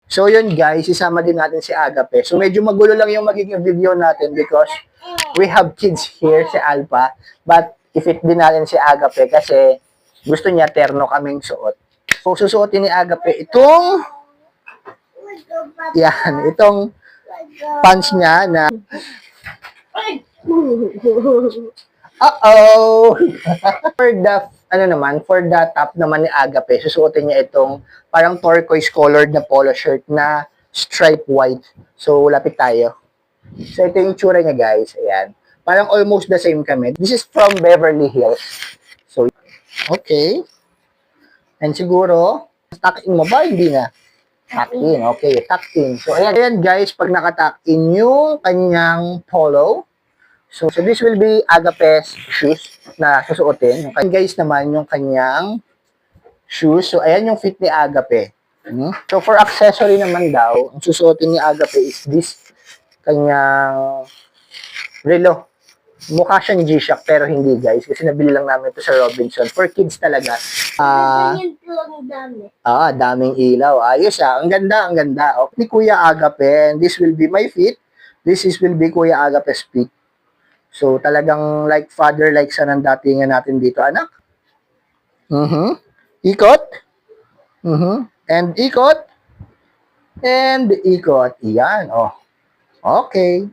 So yun guys, isama din natin si Agape. So medyo magulo lang yung magiging video natin because we have kids here, si Alpha. But if-it din natin si Agape kasi gusto niya terno kaming suot. So susuotin ni Agape itong itong pants niya na uh-oh! For the top naman ni Agape, susuotin niya itong parang turquoise colored na polo shirt na stripe white. So, lapit tayo. So, ito yung itsura niya, guys. Ayan. Parang almost the same kami. This is from Beverly Hills. So, okay. And siguro, tuck in mo ba? Hindi na. Tuck in. Okay, tuck in. So, ayan guys, pag nakatuck in yung kanyang polo, So this will be Agape's shoes na susuotin. And guys naman, yung kanyang shoes. So, ayan yung fit ni Agape. So, for accessory naman daw, ang susuotin ni Agape is this kanyang relo. Mukha siyang G-Shock pero hindi guys. Kasi nabili lang namin ito sa Robinson. For kids talaga. Daming ilaw. Ayos Ang ganda, ang ganda. Okay, Kuya Agape. And this will be my feet. Will be Kuya Agape's feet. So, talagang like father, like son ang datingan natin dito, anak. Ikot. And ikot. And ikot. Iyan, Okay.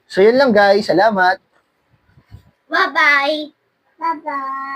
So, yun lang guys. Salamat. Bye-bye. Bye-bye.